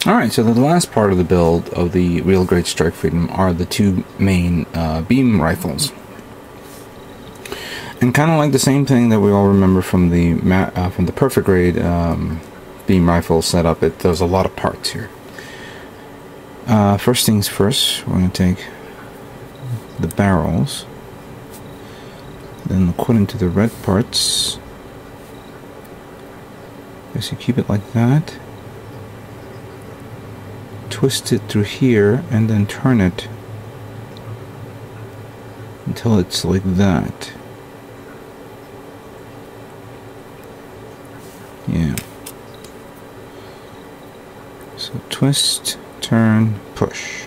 Alright, so the last part of the build of the Real Great Strike Freedom are the two main beam rifles. And kind of like the same thing that we all remember from the Perfect Grade beam rifle setup, there's a lot of parts here. First things first, we're going to take the barrels, then according to the red parts, so you keep it like that, twist it through here, and then turn it until it's like that. Yeah. So twist, turn, push.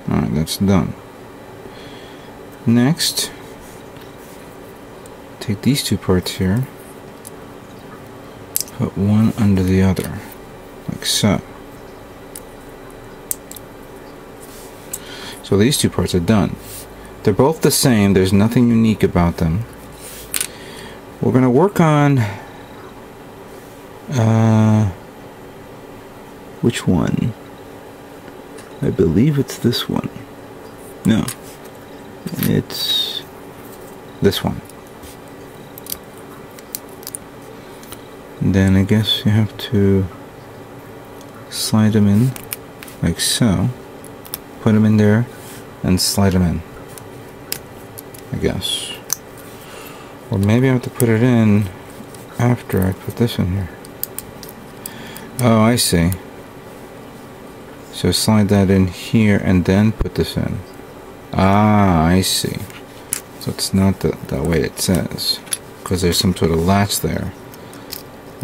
Alright, that's done. Next, take these two parts here, put one under the other, like so. So these two parts are done. They're both the same, there's nothing unique about them. We're going to work on which one? I believe it's this one. No, it's this one. And then I guess you have to slide them in like so. Put them in there and slide them in, I guess. Or maybe I have to put it in after I put this in here. Oh, I see. So slide that in here and then put this in. Ah, I see. So it's not that way it says, because there's some sort of latch there.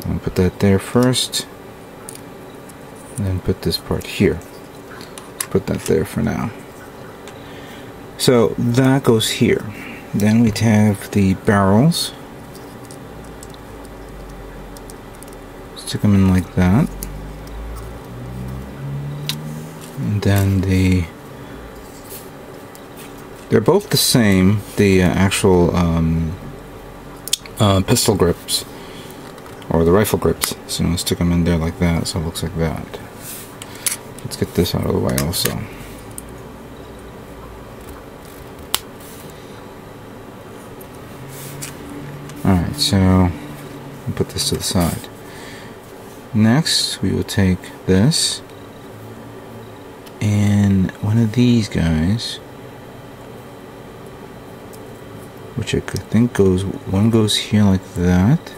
I'll put that there first, and then put this part here. Put that there for now. So that goes here. Then we have the barrels. Stick them in like that. And then they're both the same, the actual pistol grips, or the rifle grips. So I'm going to stick them in there like that, so it looks like that. Let's get this out of the way also. Alright, so I'll put this to the side. Next, we will take this and one of these guys, which I could think one goes here like that,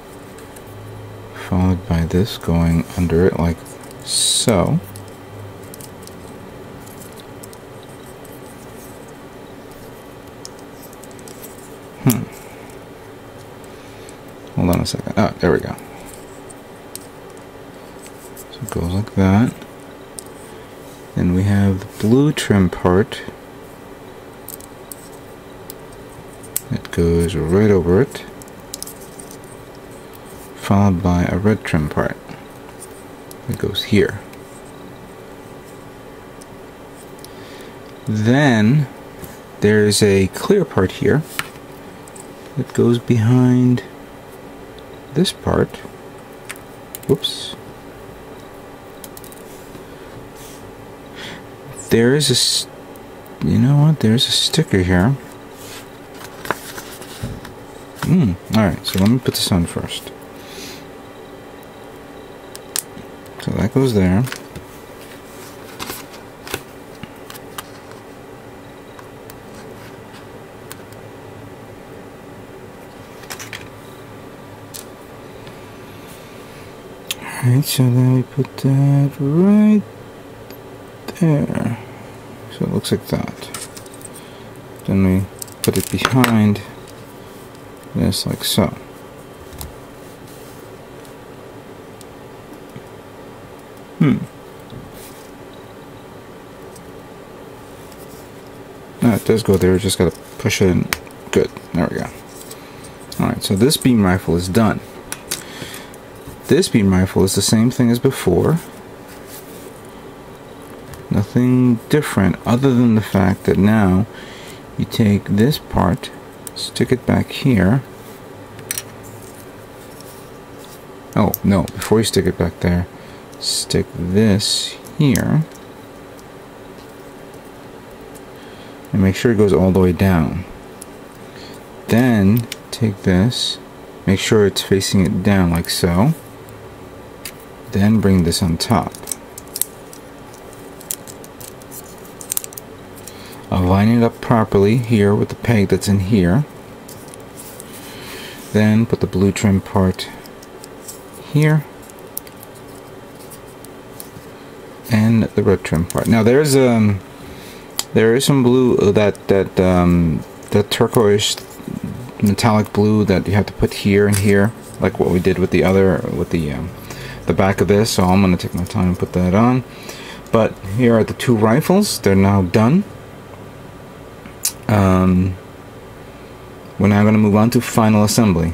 followed by this going under it like so. Hold on a second. Ah, there we go. So it goes like that. Then we have the blue trim part. It goes right over it, followed by a red trim part. It goes here. Then there's a clear part here that goes behind this part. Whoops. There is a, you know what? There's a sticker here. Alright, so let me put this on first. So that goes there. Alright, so then we put that right there. So it looks like that. Then we put it behind this like so. No, it does go there, just gotta push it in. Good, there we go. Alright, so this beam rifle is done. This beam rifle is the same thing as before. Nothing different other than the fact that now you take this part, stick it back here. Oh, no, before you stick it back there, stick this here. And make sure it goes all the way down. Then take this, make sure it's facing it down like so. Then bring this on top. Line it up properly here with the peg that's in here. Then put the blue trim part here. And the red trim part. Now there is some blue that turquoise metallic blue that you have to put here and here, like what we did with the back of this. So I'm gonna take my time and put that on. But here are the two rifles. They're now done. We're now going to move on to final assembly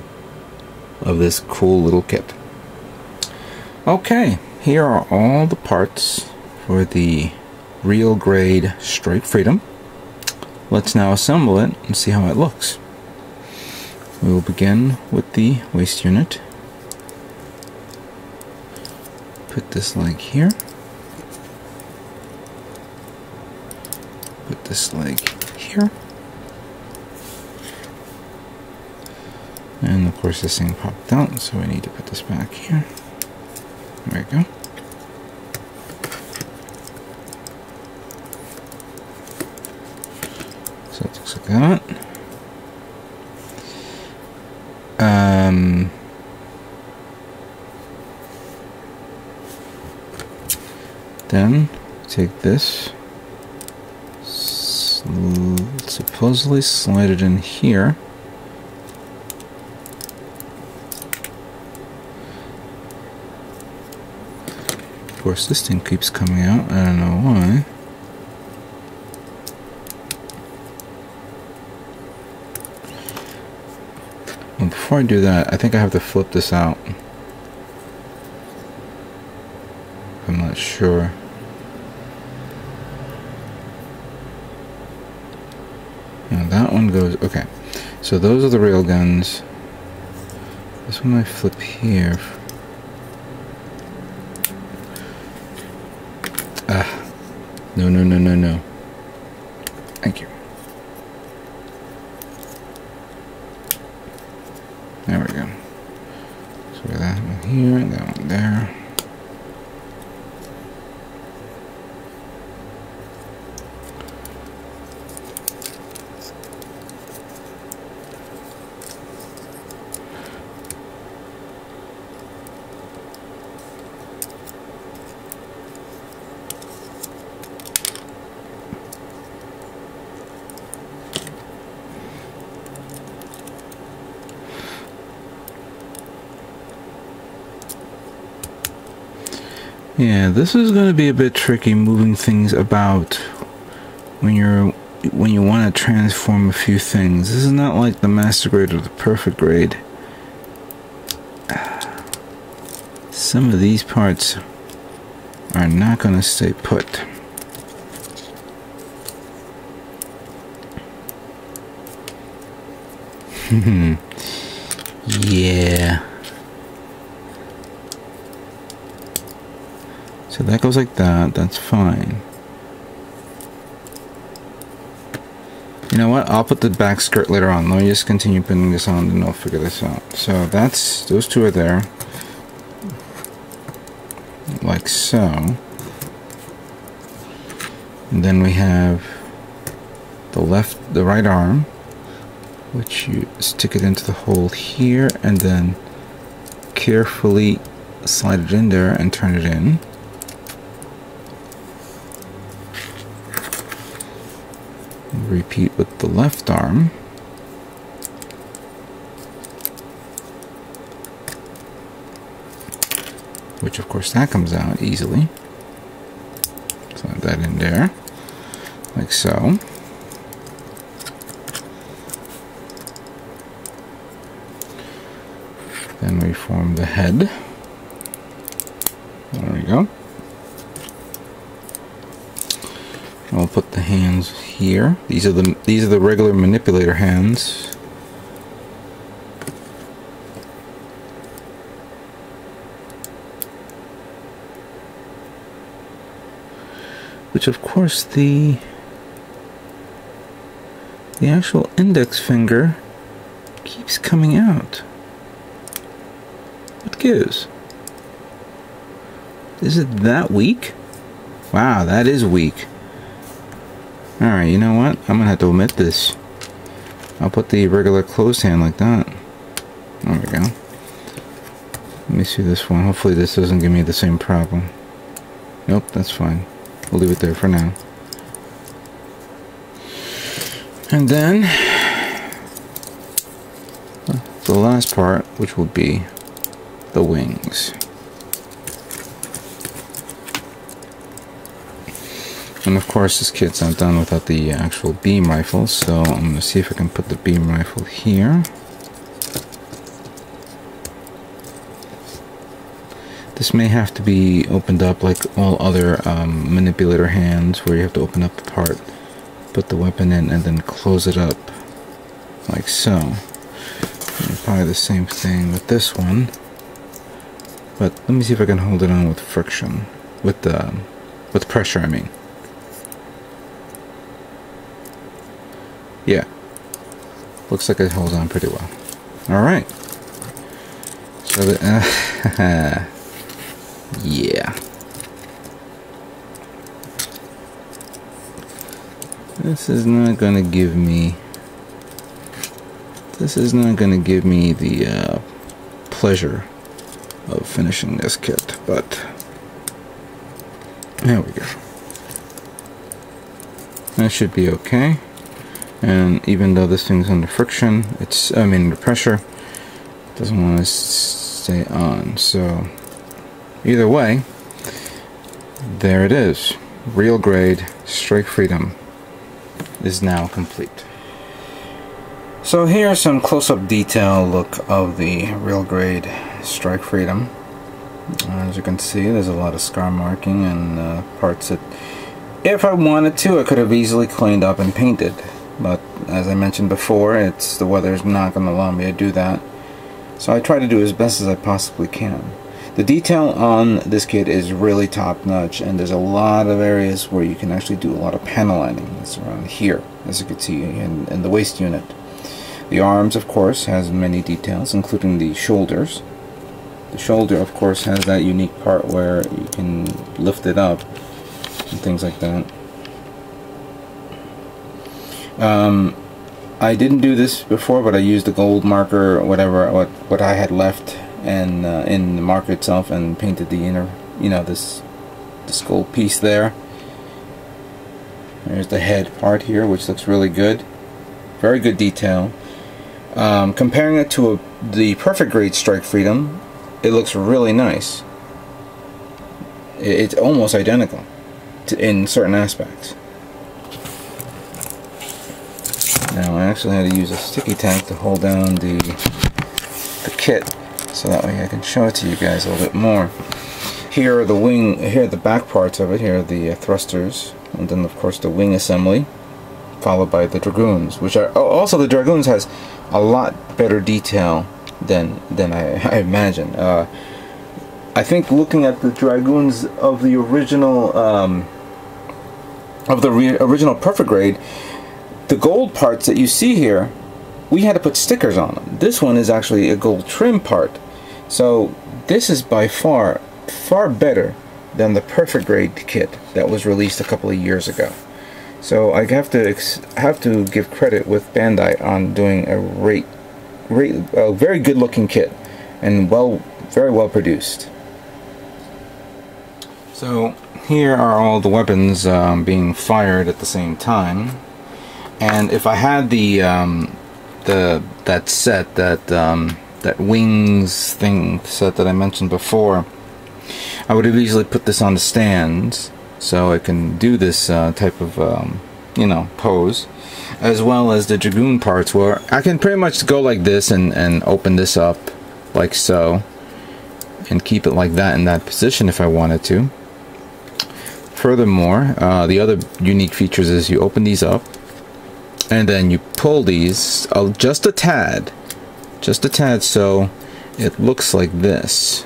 of this cool little kit. Okay, here are all the parts for the real grade Strike Freedom. Let's now assemble it and see how it looks. We will begin with the waist unit. Put this leg here. Put this leg here. And of course this thing popped out, so we need to put this back here. There we go. So it looks like that. Then take this, supposedly slide it in here. Of course this thing keeps coming out, I don't know why. Well, before I do that, I think I have to flip this out. I'm not sure. Now that one goes, okay. So those are the rail guns. This one I flip here. No, no, no, no, no. Thank you. There we go. So we have that one here, that one there. Yeah, this is going to be a bit tricky moving things about when you want to transform a few things. This is not like the master grade or the perfect grade. Some of these parts are not going to stay put. Yeah. So that goes like that, that's fine. You know what, I'll put the back skirt later on. Let me just continue putting this on and I'll figure this out. So that's, those two are there. Like so. And then we have the right arm, which you stick it into the hole here and then carefully slide it in there and turn it in. Repeat with the left arm. Which of course that comes out easily. Slide that in there. Like so. Then we form the head. There we go. I'll put the hands here. These are the regular manipulator hands. which of course the actual index finger keeps coming out. What gives? Is it that weak? Wow, that is weak. Alright, you know what? I'm gonna have to omit this. I'll put the regular closed hand like that. There we go. Let me see this one. Hopefully this doesn't give me the same problem. Nope, that's fine. We'll leave it there for now. And then the last part, which will be the wings. And of course this kit's not done without the actual beam rifle, so I'm going to see if I can put the beam rifle here. This may have to be opened up like all other manipulator hands, where you have to open up the part, put the weapon in, and then close it up like so. And probably the same thing with this one, but let me see if I can hold it on with friction, with pressure, I mean. Yeah, looks like it holds on pretty well. All right, so the yeah. This is not gonna give me the pleasure of finishing this kit, but there we go. That should be okay. And even though this thing's under friction, under pressure, it doesn't want to stay on. So either way, there it is. Real grade Strike Freedom is now complete. So here's some close-up detail look of the real grade Strike Freedom. As you can see, there's a lot of scar marking and parts that, if I wanted to, I could have easily cleaned up and painted. But as I mentioned before, the weather's not going to allow me to do that. So I try to do as best as I possibly can. The detail on this kit is really top-notch, and there's a lot of areas where you can actually do a lot of panel lining. It's around here, as you can see, in the waist unit. The arms, of course, has many details, including the shoulders. The shoulder, of course, has that unique part where you can lift it up and things like that. I didn't do this before, but I used a gold marker, what I had left, and in the marker itself, and painted the inner, this gold piece there. There's the head part here, which looks really good. Very good detail. Comparing it to the perfect grade Strike Freedom, it looks really nice. It's almost identical in certain aspects. Now I actually had to use a sticky tack to hold down the kit, so that way I can show it to you guys a little bit more. Here are the back parts of it. Here are the thrusters, and then of course the wing assembly, followed by the Dragoons, which are also, the Dragoons has a lot better detail than I imagined. I think looking at the Dragoons of the original perfect grade, the gold parts that you see here, we had to put stickers on them. This one is actually a gold trim part, so this is by far better than the perfect grade kit that was released a couple of years ago. So I have to give credit with Bandai on doing a very good looking kit, and very well produced. So here are all the weapons being fired at the same time. And if I had that set, that wings thing set that I mentioned before, I would have easily put this on the stands, so I can do this type of pose, as well as the Dragoon parts, where I can pretty much go like this and open this up like so, and keep it like that in that position if I wanted to. Furthermore, the other unique features is you open these up, and then you pull these just a tad, so it looks like this.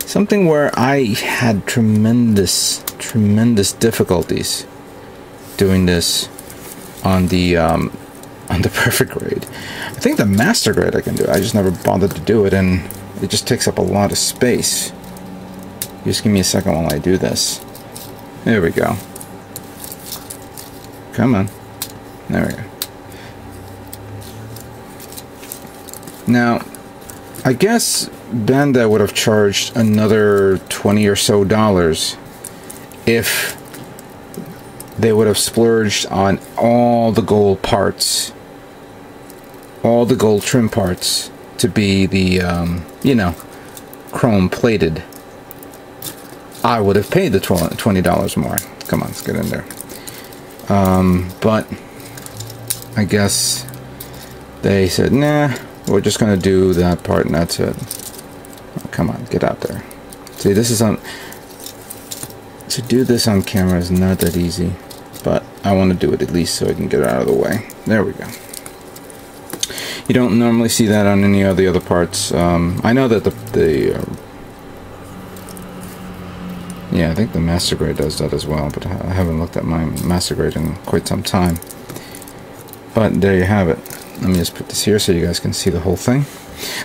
something where I had tremendous difficulties doing this on the perfect grade. I think the master grade I can do it. I just never bothered to do it, and it just takes up a lot of space. Just give me a second while I do this. There we go. Come on. There we go. Now, I guess Bandai would have charged another $20 or so if they would have splurged on all the gold parts, all the gold trim parts to be the, you know, chrome plated. I would have paid the $20 more. Come on, let's get in there. But I guess they said, nah, we're just gonna do that part and that's it. Oh, come on, get out there. See, this is on. To do this on camera is not that easy, but I want to do it at least so I can get it out of the way. There we go. You don't normally see that on any of the other parts. I know that yeah, I think the master grade does that as well, but I haven't looked at my master grade in quite some time. But there you have it. Let me just put this here so you guys can see the whole thing.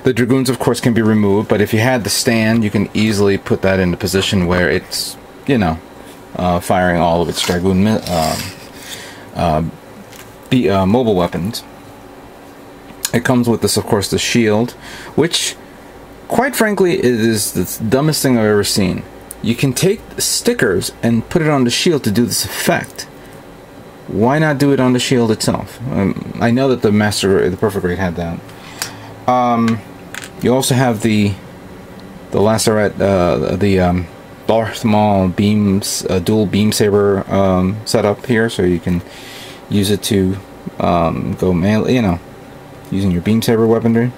The Dragoons, of course, can be removed, but if you had the stand, you can easily put that in a position where it's, you know, firing all of its Dragoon mobile weapons. It comes with this, of course, the shield, which, quite frankly, is the dumbest thing I've ever seen. You can take stickers and put it on the shield to do this effect. Why not do it on the shield itself? I know that the perfect grade had that. You also have the lacerette, the Darth Maul beams, dual beam saber setup here, so you can use it to go melee, you know, using your beam saber weaponry.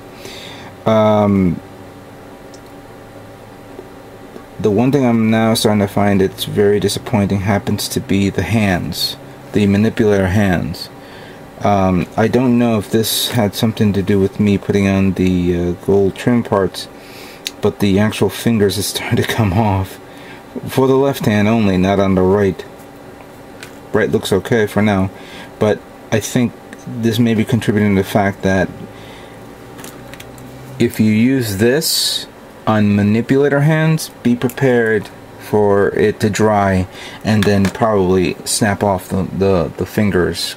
The one thing I'm now starting to find it's very disappointing happens to be the hands, the Manipulator Hands. I don't know if this had something to do with me putting on the gold trim parts, but the actual fingers is starting to come off. For the left hand only, not on the right. Right looks okay for now, but I think this may be contributing to the fact that if you use this on Manipulator Hands, be prepared for it to dry and then probably snap off the fingers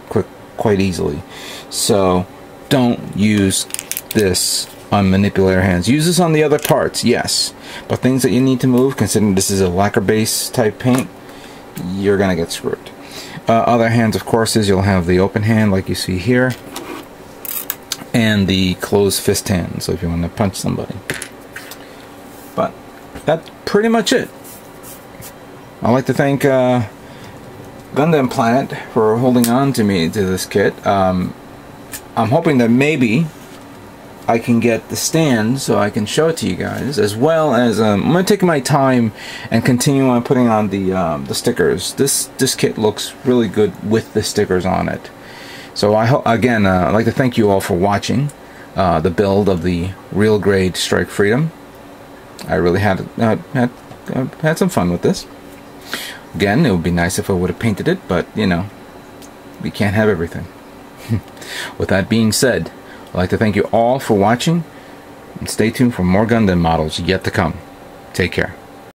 quite easily. So don't use this on Manipulator Hands. Use this on the other parts, yes, but things that you need to move, considering this is a lacquer base type paint, you're gonna get screwed. Other hands, of course, is you'll have the open hand like you see here, and the closed fist hand, so if you want to punch somebody. But that's pretty much it. I'd like to thank Gundam Planet for holding on to this kit. I'm hoping that maybe I can get the stand so I can show it to you guys, as well as I'm going to take my time and continue on putting on the stickers. This kit looks really good with the stickers on it. So I hope, again, I'd like to thank you all for watching the build of the Real Grade Strike Freedom. I really had some fun with this. Again, it would be nice if I would have painted it, but you know, we can't have everything. With that being said, I'd like to thank you all for watching, and stay tuned for more Gundam models yet to come. Take care.